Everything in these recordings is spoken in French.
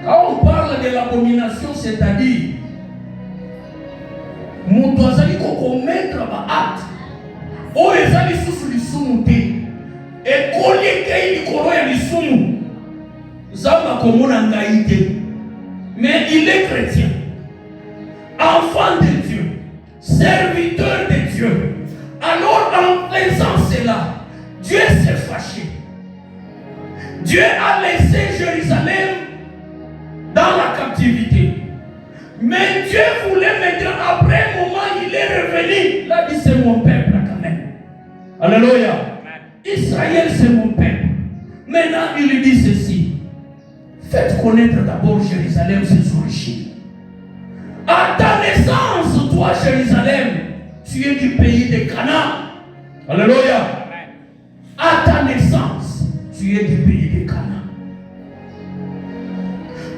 Quand on parle de l'abomination, c'est-à-dire, mon doigt commettre un acte, ou les amis sous les sous et collier qu'il y les sous, Zamba comme on a mais il est chrétien, enfant de Dieu, serviteur de Dieu. Alors en faisant cela, Dieu s'est fâché. Dieu a laissé Jérusalem dans la captivité. Mais Dieu voulait maintenant, après un moment, il est revenu. Là, il dit, c'est mon peuple quand même. Alléluia. Israël, c'est mon peuple. Maintenant, il lui dit ceci. Faites connaître d'abord Jérusalem, ses origines. À ta naissance, toi, Jérusalem, tu es du pays de Canaan. Alléluia. À ta naissance, tu es du pays de Canaan.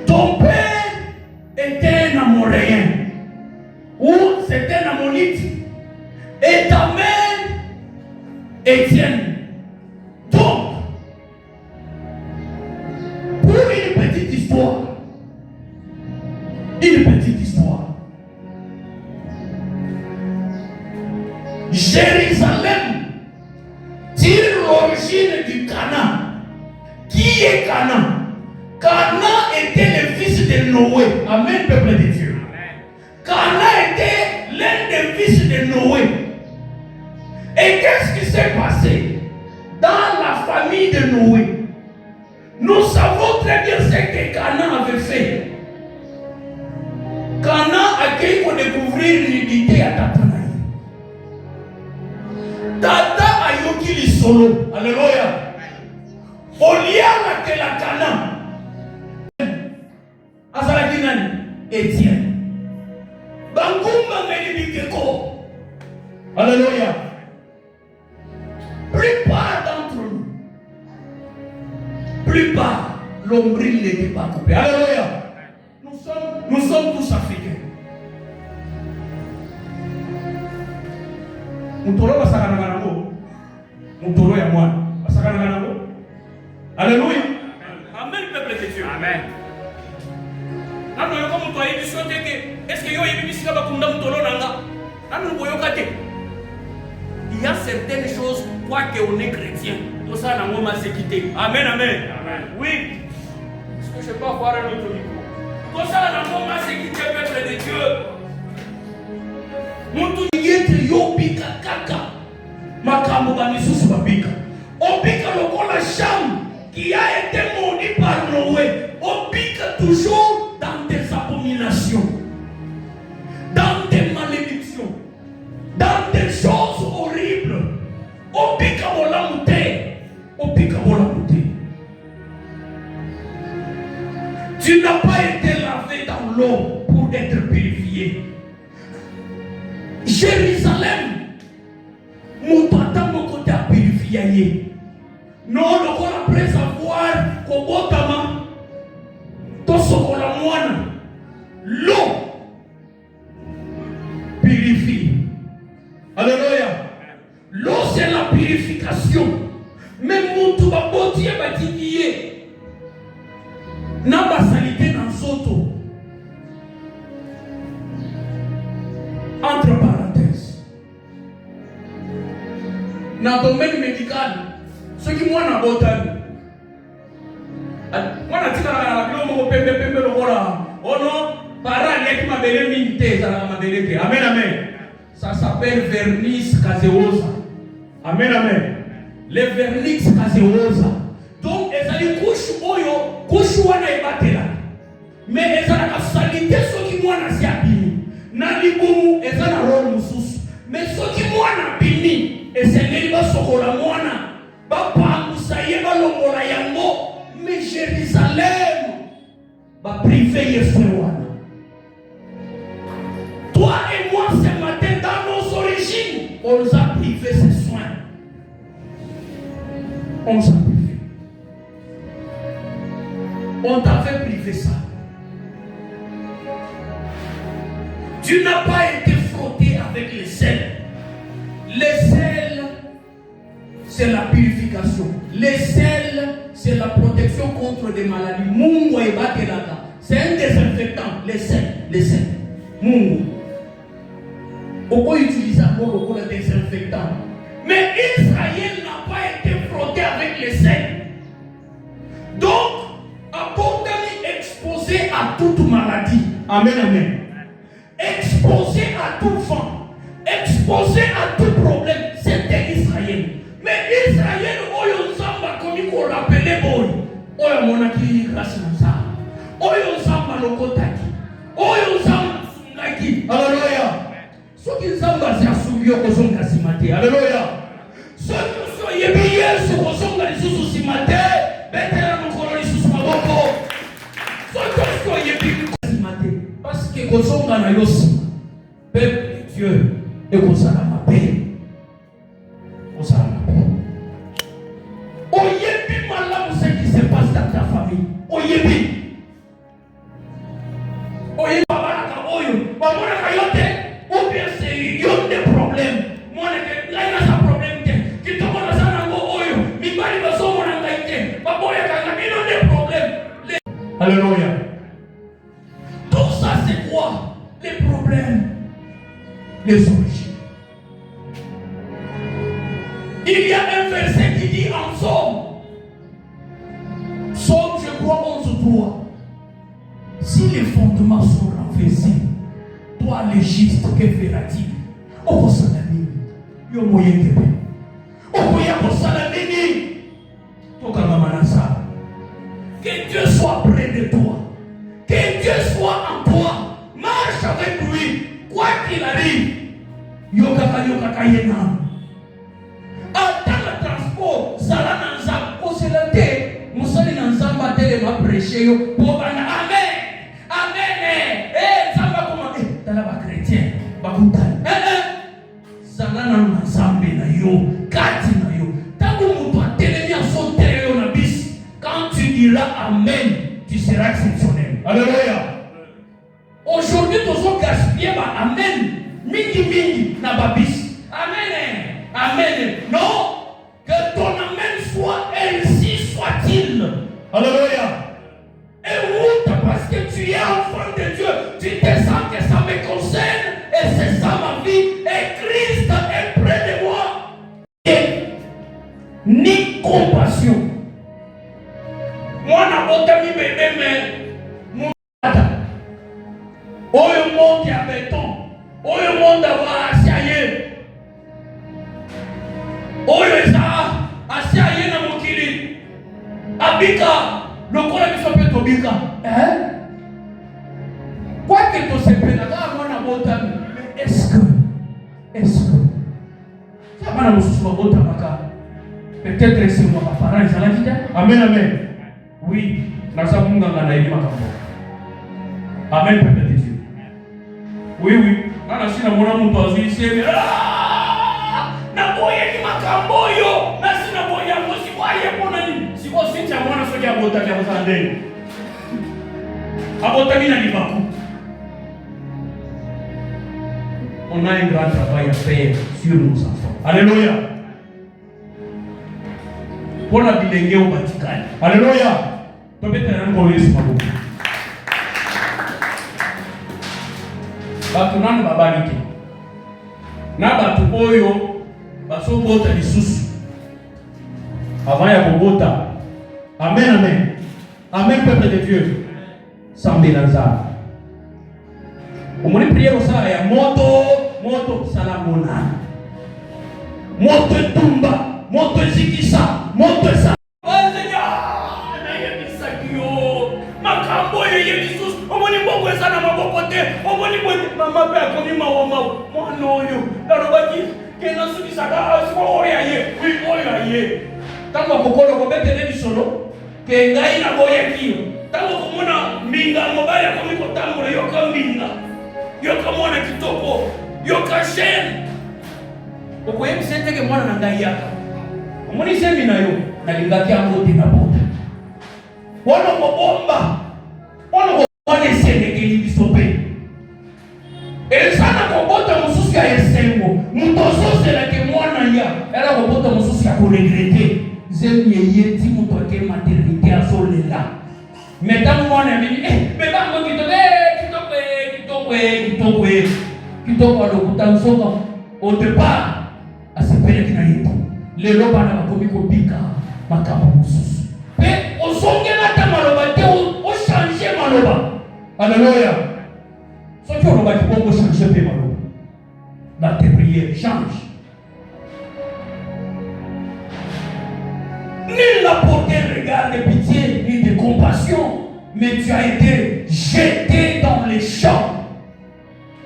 Ton père était un Amoréen, ou c'était un Ammonite, et ta mère, Étienne. Donc, pour une petite histoire, Jérusalem tire l'origine du Canaan. Qui est Canaan? Canaan était le fils de Noé. Amen, peuple de Dieu. Canaan était l'un des fils de Noé. Et qu'est-ce qui s'est passé dans la famille de Noé? Nous savons très bien ce que Canaan avait fait. Canaan a accueilli pour découvrir l'unité à Tatanaï. Tata a yoki li solo. Alléluia. Oliana que la Canaan. Azalakinani. Étienne. Bangumba melibikeko. Alléluia. Plupart d'entre nous. Plupart. L'ombril n'était pas coupé. Alléluia. Nous sommes tous africains. Mutoro basakana kanako. Mutoro ya mwana. Basakana kanako. Alléluia. Amen, peuple de Dieu. Amen. Nano yoko mutu ayibi soteke. Est-ce que yo yibi bisika bakunda mutoro nanga? Nano boyoka te. Il y a certaines choses, quoique on est chrétien, tout ça n'a pas sécurité. Amen, amen. Amen. Oui. Est-ce que je peux avoir un autre micro? Tout ça n'a pas sécurité, peuple de Dieu. Muntu yete yo bika kaka. Makamu banisusu babika. Obika lokola Cham qui a été maudit par Noé. Obika toujours dans des abominations, dans des malédictions, dans des choses horribles. Obika volamute. Obika volamute. Tu n'as pas été lavé dans l'eau pour être purifié. Jérusalem, mon tata mon côté a purifié. Non, donc après avoir Kobotama, Tosokola Moana, l'eau purifie. Alléluia. L'eau c'est la purification. Mais mon tout va botter batikié. N'a pas salité dans Soto. Entre parenthèses. Dans le domaine médical, ceux qui m'ont aborté, moi je dis que oh non, parents qui m'a belé minité, ça m'a belé. Amen, amen. Ça s'appelle vernis caseosa. Amen, amen. Les vernis caseosa. Donc, ils allaient coucher oyo, coucher wana ebatela. Mais ils allaient salité ceux qui m'ont abîmé. Na libumu ils allaient rôle mususu. Mais ceux qui m'ont abîmé, et c'est les bas sokola mwana. Papa, vous savez, balongola yango. Mais Jérusalem va priver Yeshua. Toi et moi, ce matin, dans nos origines, on nous a privé ces soins. On nous a privé. On t'avait privé ça. Tu n'as pas été frotté avec les sels. Les sels, c'est la purification. Les sels, c'est la protection contre des maladies. Mungu ebatelaka. Mungu. Pourquoi utiliser encore le désinfectant? Mais Israël n'a pas été frotté avec les sels. Donc, Abondami exposé à toute maladie. Amen, amen. Exposé à tout vent. Exposé à tout problème. C'était Israël. Mais Israël, Oyo Zamba, comme il faut l'appeler, Oyo Monaki, grâce à ça. Oyo Zamba, Lokotaki. Oyo Zamba, Sungaki. Alléluia. Ceux qui Zamba, c'est à Soubio, Kozonga Simate. Alléluia. Ceux qui sont yébiés, ceux qui sont dans les sous Simate, Béthéla, mon colon, les sous Maboko. Ceux qui sont yébiés, Simate. Parce que Kozonga na Yosi, peuple de Dieu, et Kozala ma paix. Kozala ma paix. Oyebi malamu ce qui se passe dans ta famille. Oyebi. Oyebi babalaka oyo. Bamonaka yote. Ou bien c'est yon des problèmes. Moi là il a sa problème. Qui te connaît ça nango oyo. Mi bali baso monanga ite. Baboya kanga bino des problèmes. Alléluia. Tout ça c'est quoi? Les problèmes. Les origines. Il y a un verset qui dit en Psaume, je crois, 11:3. Si les fondements sont renversés, toi le juste, que feras-tu? Oko salamini, yo moyen kebe. Oko yako salamini, toka mamanasa. Que Dieu soit près de toi. Que Dieu soit en toi. Marche avec lui, quoi qu'il arrive. Yokaka yena. Attends le transport, Zala Nanza, Koselate, Moussali Nanzamba, Tele va prêcher, Bobana, Amen, Amen, Zamba comment, Talaba chrétien, Bakutan, Zala Nanzambe na yo, Kati na yo, Tango Moutoua, Télémia son Téléo na bis, quand tu diras Amen, tu seras exceptionnel. Alléluia. Aujourd'hui, tu as gaspillé, Amen, Mingi, na babis. Amen. Amen. Non. Que ton amen soit ainsi soit-il. Alléluia. Et où parce que tu es enfant de Dieu, tu te sens que ça me concerne et c'est ça ma vie. Et Christ est près de moi. Et ni compassion. Moi, n'a pas mis bébé, mais mon oh, le monde est à béton. Oh, le monde a assaillé. Oyo eza asi aye na mokili abika lokola biso pe tobika quoi que to sepelaka mwana botami est-ce que ça va na mosusu babotamaka peut-être c'est moi parents ezalaki te. Amen, amen. Oui, naza munganga na yebi makambo. Amen, peuple de Dieu. Oui, nana sina mwana mutu azwi sebe na boye ni makamboyo na sina boye yango sikwaye pona ni siko sincha mwana soki abotaki abota ndenge abotaki na libaku. On a un grand travail à faire sur nos enfants. Alléluia. Pour la bilenge au Vatican. Alléluia. Peut-être un peu de maboko. Batu nani babaliki na batu oyo baso bota lisusu avant ya kobota. Amen, amen. Amen, peuple de Dieu. Sambe Nazar. Omoni prière osala ya moto salamona. Moto tumba, moto zikisa, moto sa. Wazenya na yebisakio. Makambo yebisus, omoni bongo esana maboko te, omoni bongo mama pe akomi mawama. Mwana oyo, dalobaki kena subisaka oya ye, oui oya ye. Tango kokolo kobetele bisolo, ke ngai na boya kio. Tango komona minga mobali akomi kotambola yoka minga. Yoka mwana kitoko, yoka shen. Okoye bisente ke mwana na ngai yaka. Omoni sembi na yo, nalingaki yango te na bota. Wana kobomba, wana kobone senekeli bisope. Esana kobota mosusu ya esengo, mutoso selake mwana ya, ela kobota mosusu ya koregrete. Zemi yeti muto ake maternité asolela. Metango mwana mimi, bebango kitoko. kitoko ye. Kitoko alokuta nsonga. Au départ, asepele kina yetu. Lelo bana bakomi kopika makambo mosusu. Pe osongela ta maloba te o changer maloba. Alléluia. Soki oloba ki bongo changer pe maloba. Dans tes prières, change. Nul n'a porté un regard de pitié ni de compassion, mais tu as été jeté dans les champs.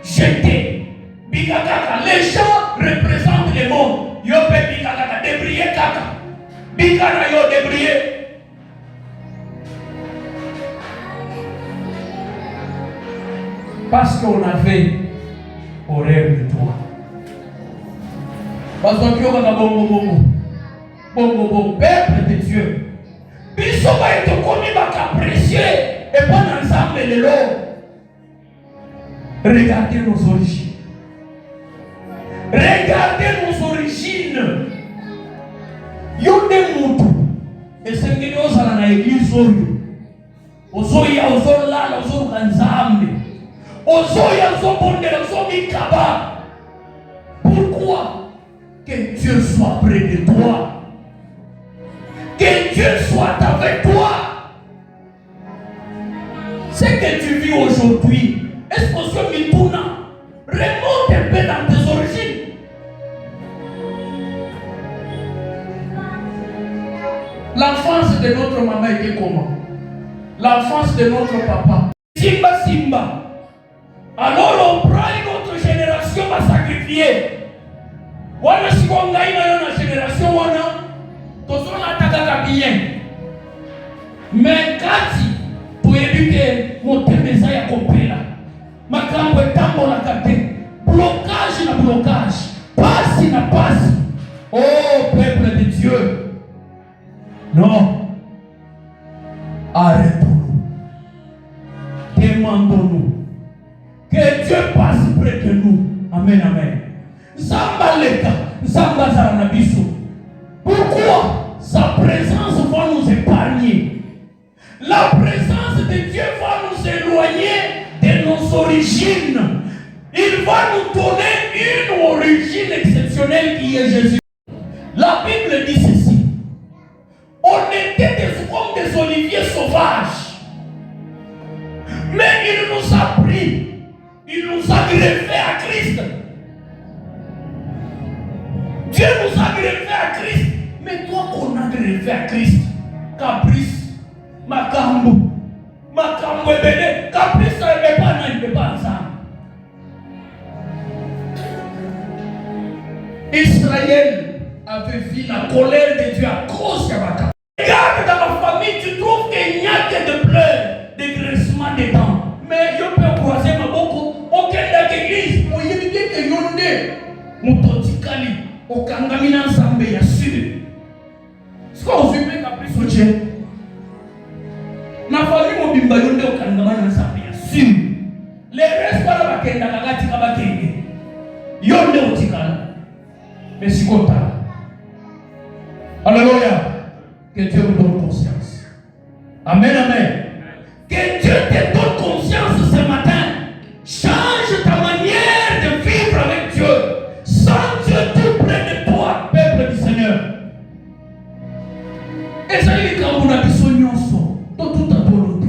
Jeté. Bikakaka. Les champs représentent le monde. Yo pe bikakaka. Débrier kaka. Bikana yo débrier. Parce qu'on avait horreur de toi. Parce que tu as bon peuple de Dieu. Biso va être commis par précieux et pas ensemble de l'eau. Regardez nos origines. Regardez nos origines. Yonde mutu. Et c'est que nous allons à l'église. Ozoya, ozolala, ozokanzambe. Ozoya, ozobondela, ozobikaba. Pourquoi? Que Dieu soit près de toi. Que Dieu soit avec toi. Ce que tu vis aujourd'hui, est-ce que ce mitouna remonte un peu dans tes origines? L'enfance de notre maman était comment? L'enfance de notre papa. Simba, Simba. Alors on prend une autre génération à sacrifier. Wana sikonga ina na génération wana tozona takaka bien. Mais kati to éduquer motemeza ya kopela. Makambo etambola kate. Blocage na blocage. Passe na passe. Oh peuple de Dieu. Non. Arrêtons-nous. Demandons-nous. Que Dieu passe près de nous. Amen, amen. Zambaleka, Zambazaranabiso. Pourquoi? Sa présence va nous épargner. La présence de Dieu va nous éloigner de nos origines. Il va nous donner une origine exceptionnelle qui est Jésus. La Bible dit ceci. On était comme des oliviers sauvages. Mais il nous a pris. Il nous a greffé à Christ. Dieu nous a greffé à Christ. Mais toi qu'on a greffé à Christ, caprice, makambo, ebele, caprice, ça ne peut pas ensemble. Israël avait vu la colère de Dieu à cause de Makam. Regarde dans ma famille, tu trouves qu'il n'y a que de pleurs, de graissements des dents. Mais je peux croiser ma boucle, aucun d'église, moi il dit que yonde, mutotikali, okangamina ensemble, ya sûr. Ce qu'on veut faire caprice au Dieu. Ma famille mon bimba yonde okangamina ensemble, ya sûr. Les restes là bakenda kagati kabakenge. Yonde otikala. Mais si content. Alléluia. Que Dieu nous donne conscience. Amen, amen. Que Dieu te donne conscience ce matin. Change ta manière de vivre avec Dieu. Sans Dieu tout près de toi, peuple du Seigneur. Et ça, il y a un abisso nyonso. Dans toute ta volonté,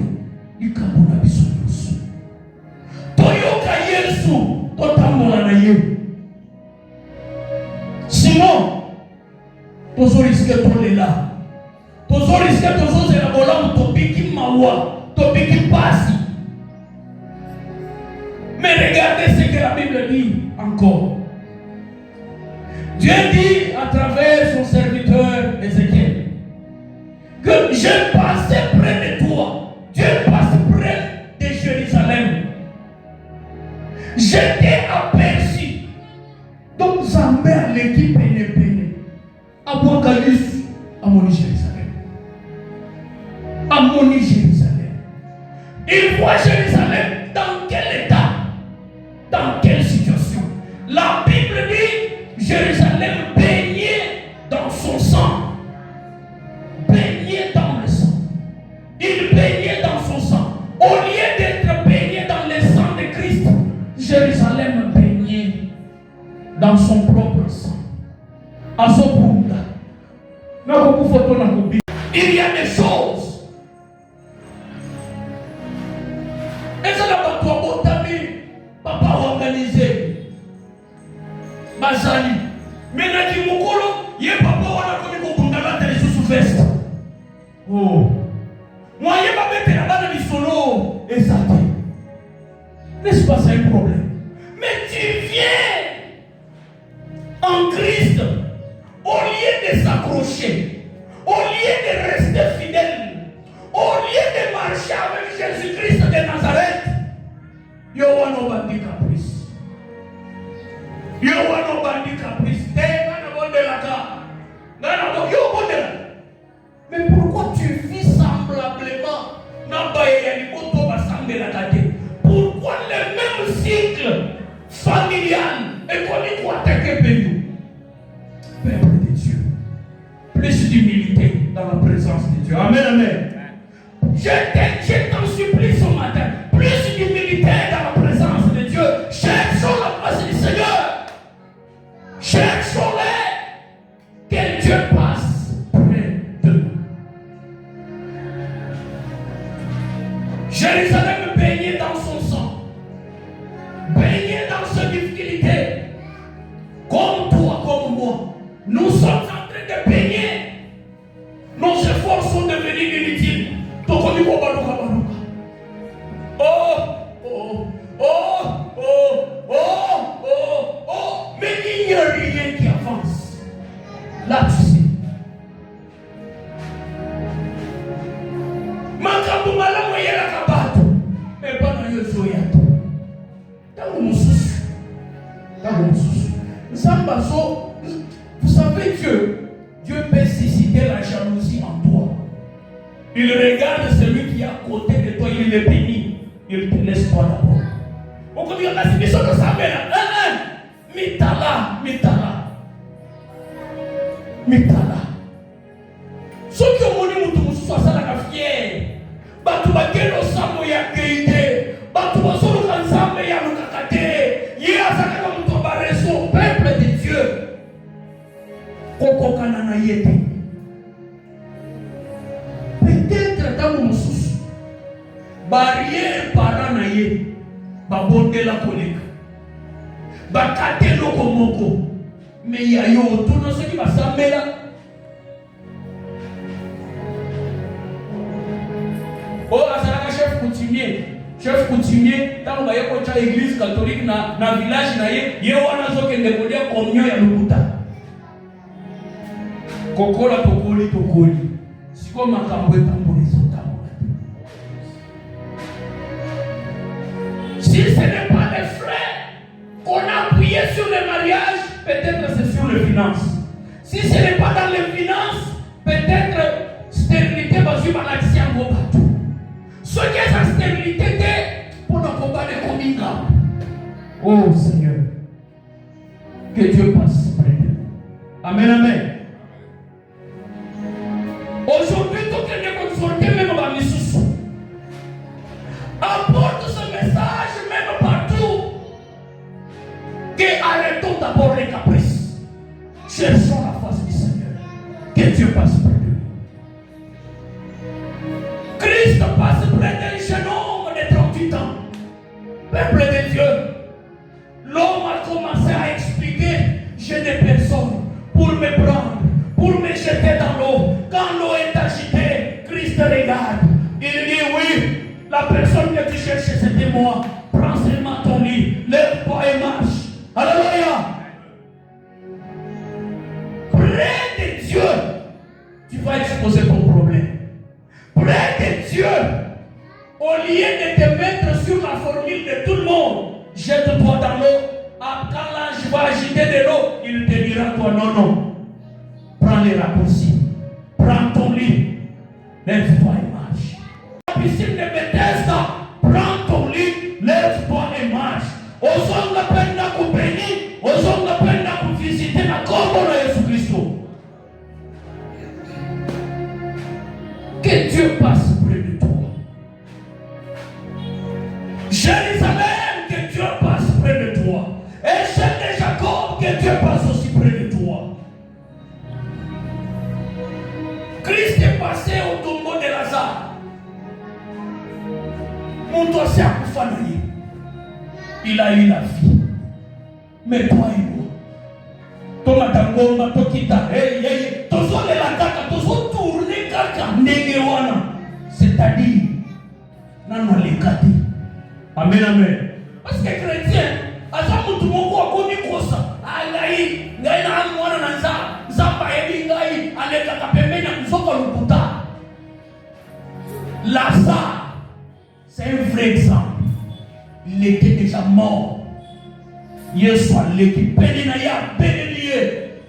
il y a un abisso nyonso. Toyoka Yesu, totambola na ye. Sinon, tu risques de là. Tu risques de la bola ou tu mawa, tu passi. Mais regardez ce que la Bible dit encore. Dieu dit à travers son serviteur Ézéchiel que je passais près de toi. Dieu passe près de Jérusalem. Je t'ai aperçu. Donc, Zambé à l'équipe péné. À Boakalus, à mon Jérusalem. À mon Jérusalem. Il voit Jérusalem dans quel état? Dans quelle situation? La Bible dit Jérusalem baignait dans son sang. Baignait dans le sang. Il baignait dans son sang. Au lieu d'être baigné dans le sang de Christ, Jérusalem dans son propre sang. À son punga. Il y a des choses. Et ça n'a pas toi botami. Papa organisé. Bazali. Maintenant qui mukolo, yé papa wana komi ko bundala tele sous veste. Oh. Moi yé pas mettre la bande du solo et ça. N'est-ce pas ça un problème? Mais tu viens en Christ au lieu de s'accrocher, au lieu de rester fidèle, au lieu de marcher avec Jésus-Christ de Nazareth. Yo wano bandi caprice. Yo wano bandi caprice. Mais pourquoi tu vis semblablement? Pourquoi le même cycle familial et qu'on y croit que nous? Peuple de Dieu, plus d'humilité dans la présence de Dieu. Amen, amen. Je t'en supplie ce matin, plus d'humilité dans la présence de Dieu. Cherchons la face du Seigneur. Cherchons-les. Que Dieu passe près de nous. Jérusalem baignait dans son sang, baignait dans ses difficultés, comme toi, comme moi. Nous sommes en train de baigner. Nos efforts sont devenus inutiles. Oh, oh, oh, oh, oh, oh, oh, mais il n'y a rien qui avance. Là, tu sais. Makambu malamu yela kabato. Mais pas dans le zoyato. Dans mon souci. Vous savez que Dieu peut susciter la jalousie en toi. Il regarde celui qui est à côté de toi, il est béni. Il te laisse toi d'abord. On peut dire la situation de sa mère. Mitala. Ceux qui ont monné mon tour, soit ça la fière. Batu bakelo sambo ya keite. Batu basolo kansambe ya lukakate. Yea sakaka mtu bareso. Peuple de Dieu. Koko kanana yete. Peut-être dans mon souci. Barrière parana ye. Babonde la koleka. Bakate loko moko. Mais il y a yo tout dans ce qui va s'amener là. Oh, ça chef coutumier, tant que vous avez l'église catholique dans le village, il y a un communion à l'Ukuta. Kokola tokoli. C'est comme un tambour Si ce n'est pas les frères qu'on a appuyé sur le mariage, peut-être c'est sur les finances. Si ce n'est pas dans les finances, peut-être stérilité va suivre l'action partout. Ce qui est sa stérilité, pour ne pas les communicants. Oh Seigneur, que Dieu passe près de nous. Amen, amen. Aujourd'hui, tout le monde est confronté même dans les sous. Apporte ce message même partout. Que arrêtons d'abord les caprices. Cherchons la face du Seigneur. Que Dieu passe près de nous. Christ passe près d'un jeune homme de 38 ans. Peuple de Dieu. L'homme a commencé à expliquer: je n'ai personne pour me prendre, pour me jeter dans l'eau. Quand l'eau est agitée, Christ regarde. Il dit: oui, la personne que tu cherches, c'était moi. Prends seulement ton lit, lève-toi et marche. Alléluia. Près de Dieu, tu vas exposer ton problème. Près de Dieu, au lieu de te mettre sur la formule de tout le monde, jette-toi dans l'eau. Quand l'ange va agiter de l'eau, il te dira: toi, non. Prends les raccourcis. Prends ton lit. Lève-toi et marche. La piscine de Bethesda, prends ton lit, lève-toi et marche. Osonga penda kupeni, osonga penda kuvisiter na kombo na Yesu Kristo. Que Dieu passe près de toi. Jérusalem, que Dieu passe près de toi. Et Jacob, que Dieu Mon doigt s'est accoufané. Il a eu la vie. Mais toi et moi, Toma Tangoma, Tokita, hey, Tozo le la kaka, Tozo tourner kaka, Negewana. C'est-à-dire, non, les gâtés. Amen, amen. Parce que chrétien, à ça, tout le monde a connu ça. Aïe, ngai na mwana na zamba ebi ngai, aleka kapembe na mzoko lukuta. Lazare, c'est un vrai exemple. Il était déjà mort. Yesu aleki Pénénaya, Pénénier.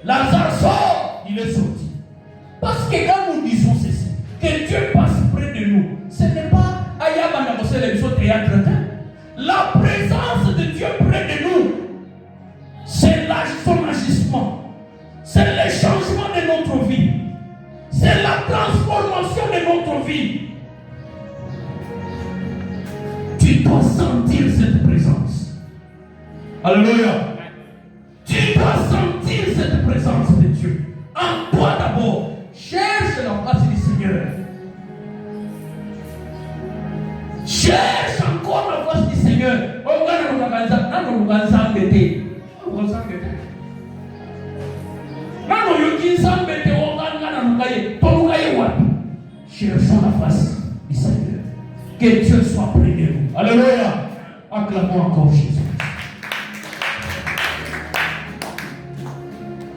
Lazare sort, il est sorti. Parce que quand nous disons ceci, que Dieu passe près de nous, ce n'est pas Ayabana Bosé les autres théâtres. La présence de Dieu près de nous, c'est son agissement, c'est le changement de notre vie, c'est la transformation de notre vie. Tu dois sentir cette présence. Alléluia. Tu dois sentir cette présence de Dieu. En toi d'abord, cherche la face du Seigneur. Cherche encore la face du Seigneur. Cherchons la face du Seigneur. Que Dieu soit près de nous. Alléluia. Acclamons encore Jésus.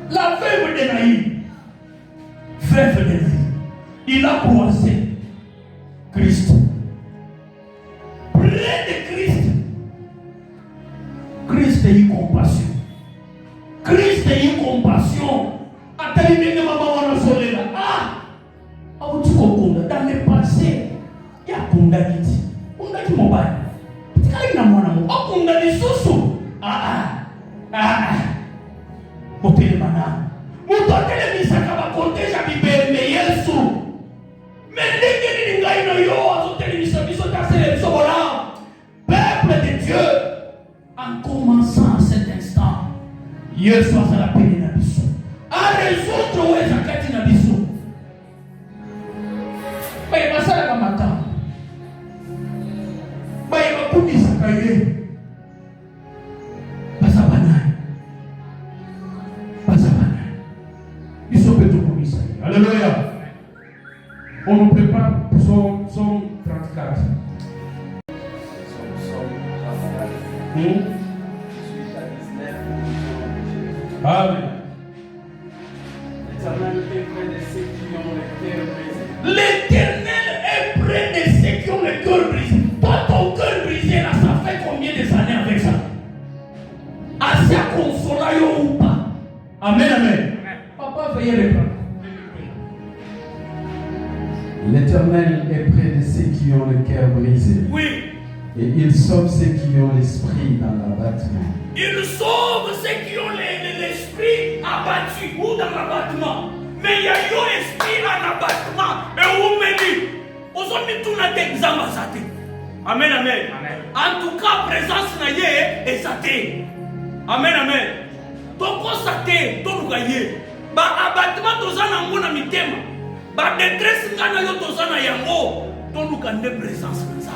La veuve de Naïm, il a croisé Christ. Près de Christ, Christ a eu compassion. Christ a eu compassion. Dans le passé, il y a condamné. On a dit mon bail. Il y a mon amour. On a dit sous. Motel mana. Motel misaka ba koteja bibele Yesu. Mendeke ni ngai no yo azotel biso ta sele biso bola. Peuple de Dieu, en commençant à cet instant, Yesu a la peine na biso. A résoudre ou ezakati na biso. Baye basala ka mata. Baye bakubisa kaye. Alléluia. On nous prépare Psaume 34. Amen. L'Éternel est près de ceux qui ont le cœur brisé. Toi, ton cœur brisé, là, ça fait combien de années avec ça? Assez à consoler ou pas? Amen, amen. Papa, veuillez répondre. L'Éternel est près de ceux qui ont le cœur brisé. Oui. Et il sauve ceux qui ont l'esprit dans l'abattement. Il sauve ceux qui ont l'esprit abattu ou dans l'abattement. Mais il y a un esprit en abattement. Et où me dit, aujourd'hui tout n'a d'examen saté. Amen, amen. En tout cas, présence n'a yé et saté. Amen, amen. Donc, saté, donc gaillé. Bah, abattement, tous en amont à mi-thème. Bah, détresse, ngana yo tozana yango, ton nous gande présence comme ça.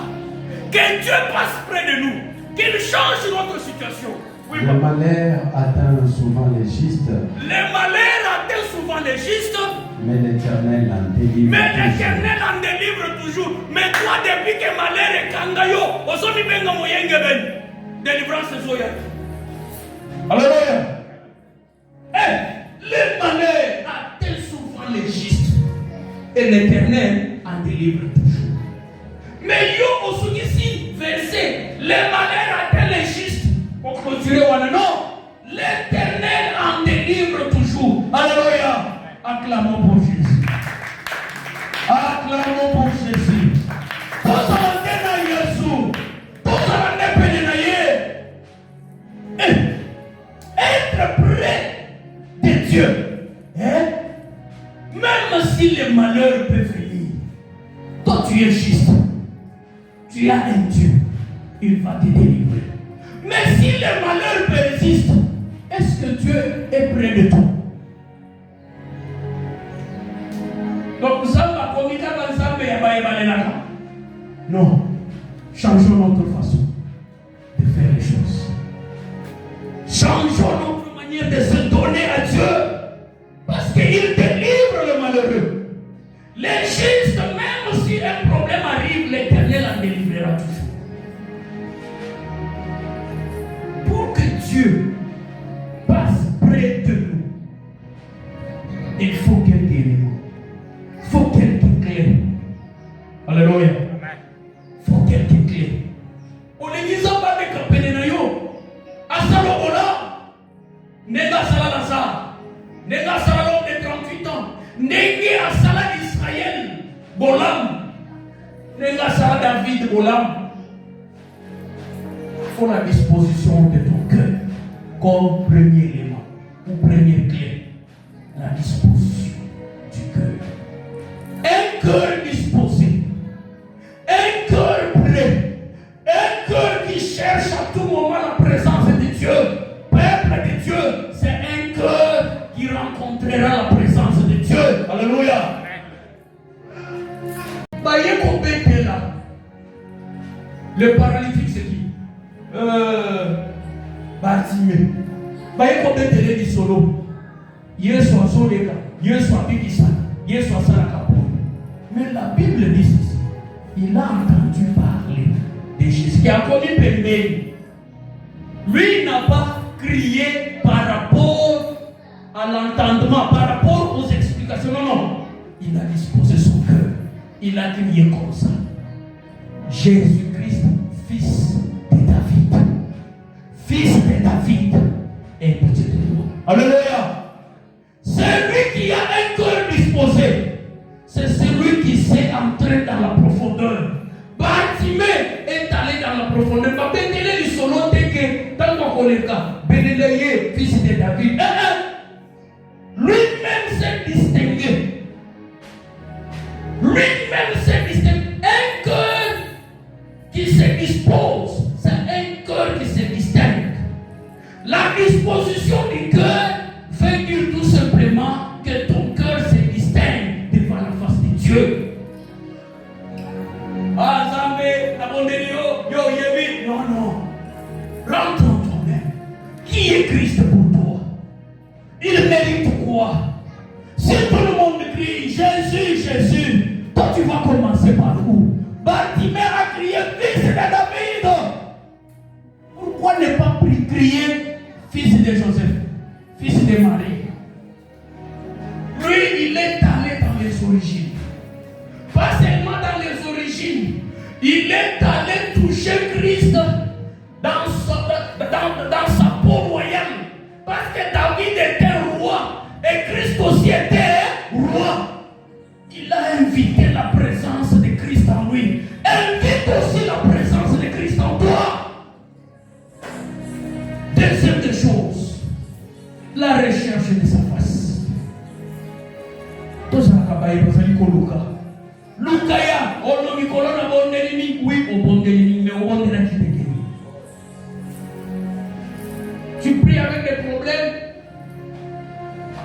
Que Dieu passe près de nous, qu'il change notre situation. Oui, le malheur atteint souvent les justes. Les malheurs atteignent souvent les justes. Mais l'Éternel en délivre. Mais l'Éternel en délivre toujours. Mais toi, depuis que malheur est kangayo, osomi benga moyenge ben. Délivrance zoya. Alléluia. Les malheurs atteignent souvent les justes. Et l'Éternel en délivre toujours. Mais yo aussi ici, verset, les malheurs atteignent les justes. Pour clôturer non, l'Éternel en délivre toujours. Alléluia. Acclamons pour Jésus. Acclamons pour Jésus. Pour ça, on est Jésus. Pour ça, on est pénétré. Être près de Dieu. Même si les malheurs peuvent venir, toi tu es juste. Tu as un Dieu. Il va te délivrer. Mais si les malheurs persistent, est-ce que Dieu est près de toi? Donc, non. Changeons notre façon de faire les choses. Changeons notre manière de se donner à Dieu. Parce qu'il délivre le malheureux. Les justes, même si un problème arrive, l'Éternel en délivrera toujours. Pour que Dieu passe près de nous, il faut quelques éléments. Il faut quelques clés. Alléluia. Il faut quelques clés. On ne dit pas que Penenayo, Asalobola, Nega Salazar, Nega Salom de 38 ans, Nega Salah d'Israël, Bolam, Nega Salah David, Bolam. Il faut la disposition de ton cœur comme premier élément ou première clé. La disposition du cœur. Un cœur disposé. Un cœur prêt. Un cœur qui cherche à tout moment la présence de Dieu. Peuple de Dieu, c'est un cœur qui rencontrera la présence de Dieu. Alléluia. Le paralytique, c'est qui? Bartimée. Voyez du solo. Yesu asoleka, Yesu abikisa, Yesu asalaka. Mais la Bible dit ceci. Il a entendu parler de Jésus qui a connu Périmée. Lui n'a pas crié par rapport à l'entendement, par rapport aux explications. Non, non. Il a disposé son cœur. Il a crié comme ça. Jésus-Christ, fils de David. Fils de David, est petit de moi. Alléluia. Celui qui a un cœur disposé, c'est celui qui s'est entré dans la profondeur. Bartimée est allé dans la profondeur. Ma bénéle du solo teke, dans mon collègue, bénéle fils de David. Lui-même s'est distingué. Lui-même s'est distingué. Un cœur qui se dispose, c'est un cœur qui se distingue. La disposition du cœur fait dire tout simplement que ton cœur se distingue devant la face de Dieu. Ah, Zambé, Nabondelio, Yo, Yebi. Non, non. Rentre en toi-même. Qui est Christ pour toi? Il mérite quoi? Si tout le monde crie Jésus, Jésus, toi tu vas commencer par où? Bartimée a crié fils de David. Pourquoi ne pas crier fils de Joseph, fils de Marie? Lui, il est allé dans les origines. Pas seulement dans les origines. Il est allé toucher Christ dans sa peau royale. Parce que David était roi. Et Christ aussi était roi. Il a invité la présence de Christ en lui. Invite aussi la présence de Christ en toi. Deuxième des choses, la recherche de sa face. Tout ça, Lukaya, on ne colonne bon ennemi, oui, au bon ennemi, mais au bon ennemi. Tu pries avec des problèmes,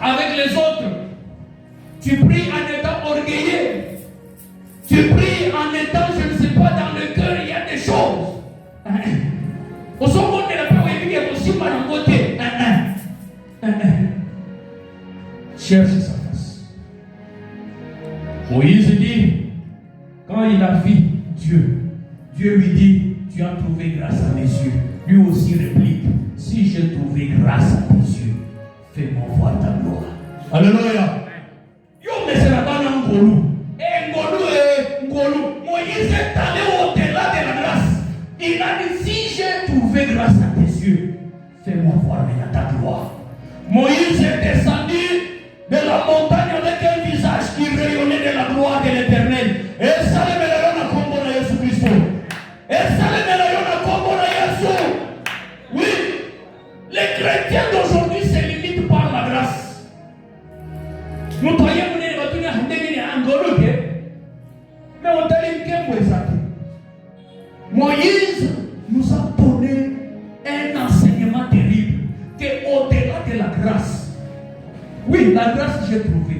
avec les autres. Tu pries en étant orgueilleux. Tu pries en étant, je ne sais pas, dans le cœur, il y a des choses. Au second de la parole, il y a aussi par un côté. Cherche sa face. Moïse dit, quand il a vu Dieu, Dieu lui dit, tu as trouvé grâce à mes yeux. Lui aussi réplique, si j'ai trouvé grâce à tes yeux, fais-moi voir ta gloire. Alléluia. Yo mais c'est la bonne Ngolou. Ngolou. Moïse est allé au-delà de la grâce. Il a dit, si j'ai trouvé grâce à tes yeux, fais-moi voir ta gloire. Moïse est descendu de la montagne avec un visage qui rayonnait de la gloire de l'Éternel. Et ça le mélange à combo de Jésus Christ. Et ça le mélange à combo de Jésus. Oui, les chrétiens d'aujourd'hui se limitent par la grâce. Nous croyons que nous sommes en mais on t'a dit que Moïse nous a donné un enseignement terrible, que au-delà de la grâce, oui, la grâce j'ai trouvé,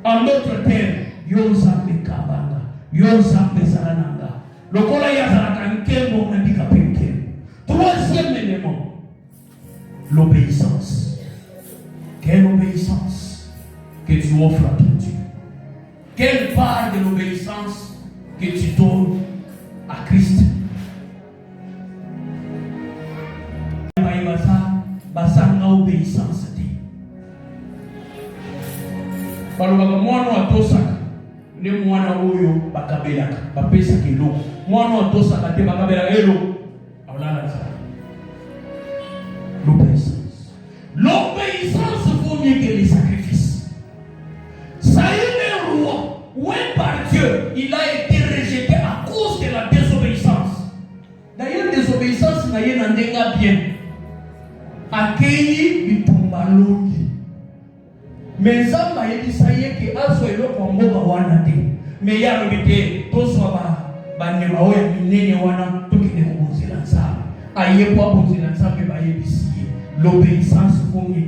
En d'autres termes, yo zambe kabanga, yo zambe zarananga. Lokola ya zaraka nkembo ndika penke. Troisième élément, l'obéissance. Quelle obéissance que tu offres à ton Dieu? Quelle part de l'obéissance que tu donnes à Christ? Basanga obéissance. Balobaka mwana wa tosaka ne mwana oyo bakabelaka bapesa kilo mwana wa tosaka te bakabela elo aulala ça. L'obéissance vaut mieux que les sacrifices. Saül est roi, ouais, par Dieu, il a été rejeté à cause de la désobéissance. D'ailleurs, désobéissance n'a rien bien. Akei bitumbalongi. Mais ça m'a dit ça y est que asoelo kwa mboka wana te. Mais ya lobite to soba banema oya minene wana tokine kubonzela nzambe. Aye kwa bonzela nzambe bayebisiye. L'obéissance pour mieux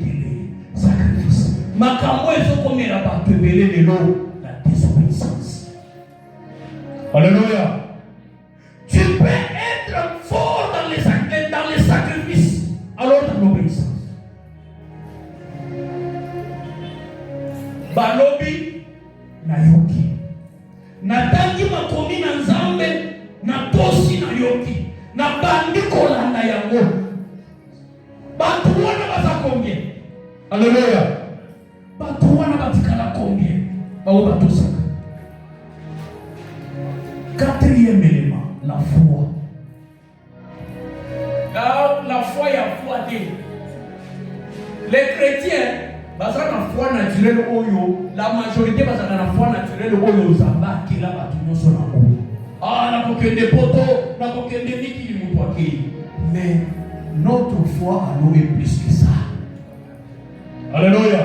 sacrifice. Makambo ezokomela bato ebele lelo la désobéissance. Alléluia. Tu peux être fort dans les sacrifices alors dans l'obéissance. Balobi na yoki natangi makomi na nzambe na tosi na yoki na bandi kolanda yango batu wana baza combien? Alléluia. Batu wana batikala combien? Bao batosaka. Quatrième élément, la foi. La foi ya foi te. Les chrétiens basana na foi naturelle oyo, la majorité basana na foi naturelle oyo zamba kila batu nyonso na oyo. Ah, na kokende poto, na kokende niki mutu akei. Mais notre foi à nous est plus que ça. Alléluia.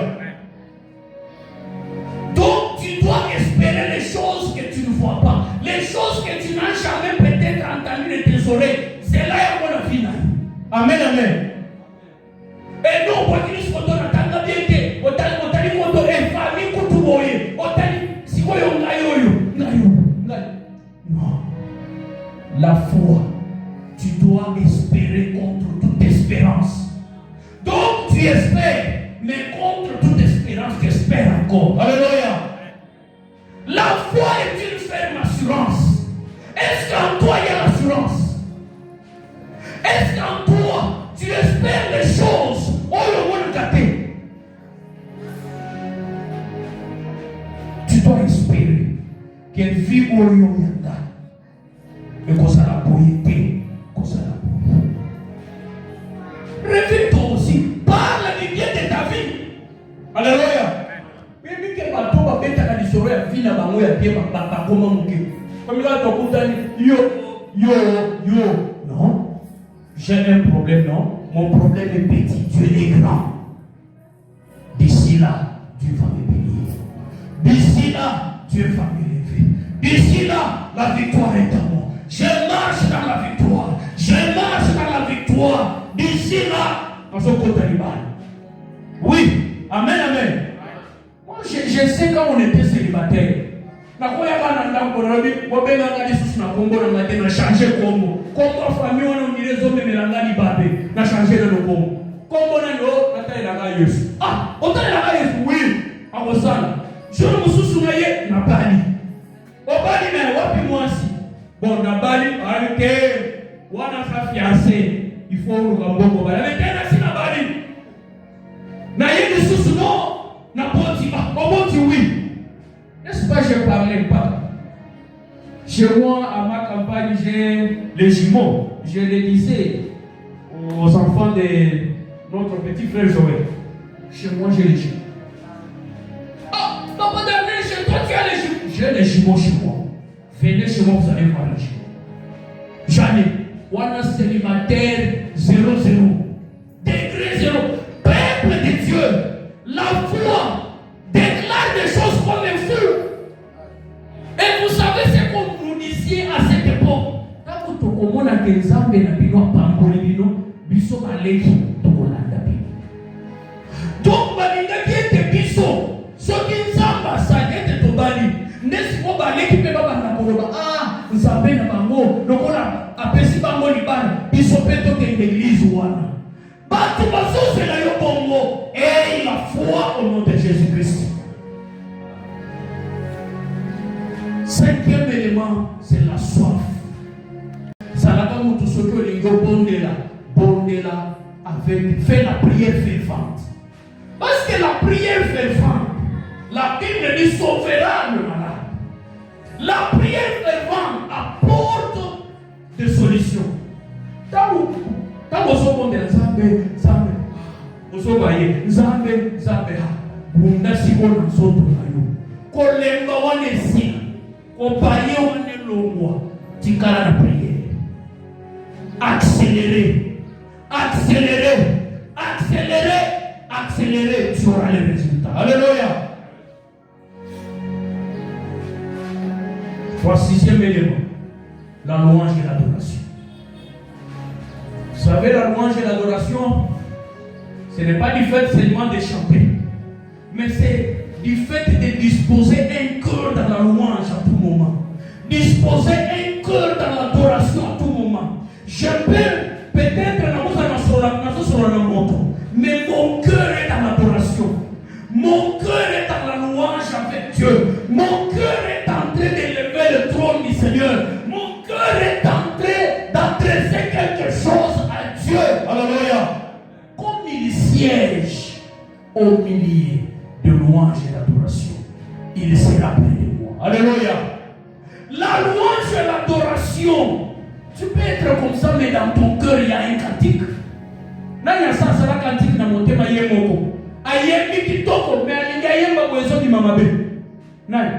Donc tu dois espérer les choses que tu ne vois pas, les choses que tu n'as jamais peut-être entendues de tes oreilles. C'est là où on a fini. Amen, amen. Et non, pour qu'il soit dans la tanga bien que, otali moto et famille kutuboye, otali sikoyo ngayo. Non. La foi, tu dois espérer contre toute espérance. Donc tu espères, mais contre toute espérance, tu espères encore. Alléluia. La foi est une ferme assurance. Est-ce qu'en toi il y a l'assurance? Est-ce qu'en toi tu espères les choses? Oh le monde gâté. Tu dois espérer qu'elle vit au Yonda. Et qu'on s'en a poété. Réveille-toi aussi. Parle du bien de ta vie. Alléluia. Même que bateau va mettre à l'histoire la vie n'a pas moyen de bien pas comment mourir. Comme il a ton bouton yo. Non. J'ai un problème, non. Mon problème est petit. Dieu est grand. D'ici là, Dieu va me bénir. D'ici là, Dieu va m'élever. D'ici là, la victoire est à moi. Je marche dans la victoire. Je marche dans la victoire. D'ici là, dans son côté animal. Oui. Amen, amen. Moi, je sais quand on était célibataire. Na kwa yaka na ndako na bi bobenga ngadi susu na kombo na ngadi na changer kombo. Kombo famille wana unilezo memela ngadi babe na changer le kombo. Kombo na ndo natali la Yesu. Ah, otali la Yesu oui. Akosana. Jour mususu na ye na bali. Obali na wapi mwasi? Bon na bali avec wana sa fiancé. Il faut le gamboko bali. Avec na sina bali. Na ye mususu no na poti ba. Oboti oui. N'est-ce pas, je ne parlais pas. Chez moi, à ma campagne, j'ai les jumeaux. Je les disais aux enfants de notre petit frère Joël. Chez moi, j'ai les jumeaux. Ah, papa Daniel, chez toi, tu as les jumeaux. J'ai les jumeaux chez moi. Venez chez moi, vous allez voir les jumeaux. J'en ai. On a célibataire 0-0. Degré 0. Peuple de Dieu. La foi déclare des choses comme les fous. Et vous savez ce qu'on nous disait à cette époque. Quand vous avez des exemples, donc, balinga qui était biso, ce qui nzamba ça N'est-ce pas l'équipe de Baba ah, vous avez un bango, donc on a appelé bango liban, ils sont peut-être une église ou un. C'est là le bongo et la foi au nom de Jésus-Christ. Cinquième élément, c'est la soif. Ça l'a comme tout ce que les gars bondela avec fait la prière fervente. Parce que la prière fervente, la Bible dit sauvera le malade. La prière fervente apporte des solutions. Quand vous avez accélérer, tu auras les résultats. Alléluia. Sixième élément, la louange et l'adoration. Vous savez, la louange et l'adoration, ce n'est pas du fait seulement de chanter, mais c'est du fait de disposer un cœur dans la louange à tout moment. Disposer un cœur dans l'adoration à tout moment. Je peux peut-être mais mon cœur est dans l'adoration. Mon cœur est dans la louange avec Dieu. Mon cœur est en train d'élever le trône du Seigneur. Mon cœur est en train d'adresser quelque chose à Dieu. Alléluia. Comme il siège au milieu de louange et d'adoration, il sera près de moi. Alléluia. La louange et l'adoration, tu peux être comme ça, mais dans ton cœur, il y a un cantique. Nani asa sala cantique na motema yemoko. Ayembi kitoko, mais alinga yemba boezo di mama be. Nani?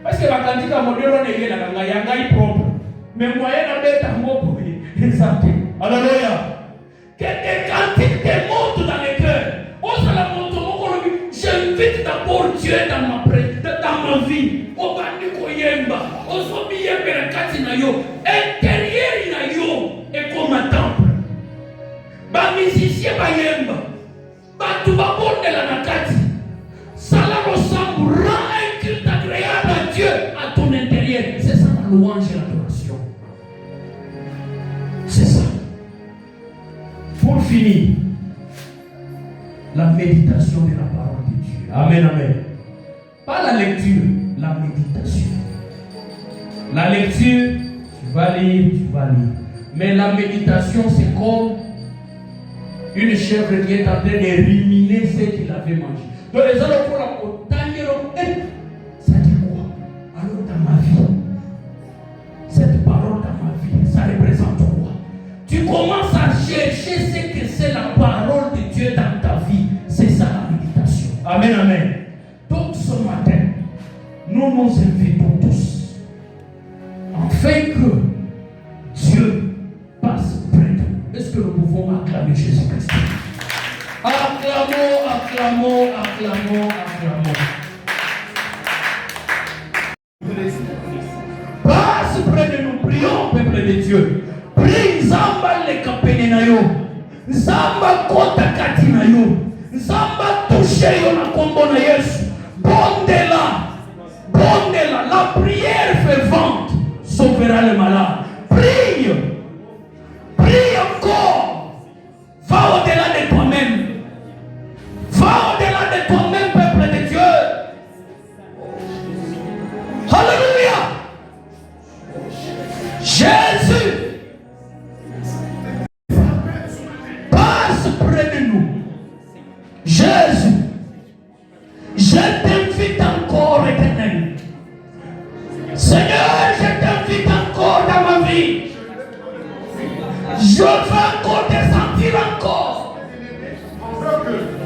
Parce que la cantique à modèle on est là, la yanga est propre. Mais moyen à bête à moko. Exact. Alléluia. Que des cantiques te montent dans le cœur. On se la montre moko. J'invite d'abord Dieu dans ma vie. Au bandi ko yemba. Au sobi yembe na kati na yo. Intérieur na yo. Et comme un temple. Ba musicien ba yemba. Ba tu ba bonde la nakati. Cela ressemble, rend un culte agréable à Dieu à ton intérieur. C'est ça la louange et l'adoration. C'est ça. Pour finir, la méditation de la parole de Dieu. Amen, amen. Pas la lecture, la méditation. La lecture, tu vas lire. Mais la méditation, c'est comme une chèvre qui est en train de ruminer ce qu'il avait mangé. Donc les autres pour la côte, ça dit quoi? Alors dans ma vie, cette parole dans ma vie, ça représente quoi? Tu commences à chercher ce que c'est la parole de Dieu dans ta vie. C'est ça la méditation. Amen, amen. Donc ce matin, nous nous invitons tous, afin que Dieu passe près de nous. Est-ce que nous pouvons acclamer Jésus-Christ? Acclamons. Passe près de nous, prions, peuple de Dieu. Prie, Zamba le kapene na yo. Zamba kota kati na yo. Zamba touche yo na kombo na Yesu. Bondela. La prière fervente sauvera le malade. Prie encore. Va au-delà de toi-même. Va au-delà de toi-même, peuple de Dieu. Alléluia. Jésus passe près de nous. Jésus, je t'invite encore, Éternel. Seigneur, je t'invite encore dans ma vie. Je veux encore te sentir encore.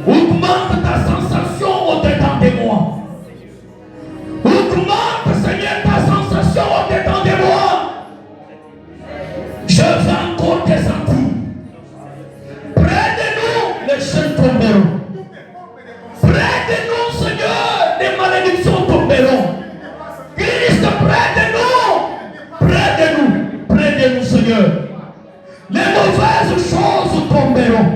Augmente ta sensation au-dedans de moi. Augmente, Seigneur, ta sensation au-dedans de moi. Je veux encore te sentir. Près de nous, les chaînes tomberont. Près de nous, Seigneur, les malédictions tomberont. Christ, près de nous, Seigneur. Les mauvaises choses tomberont.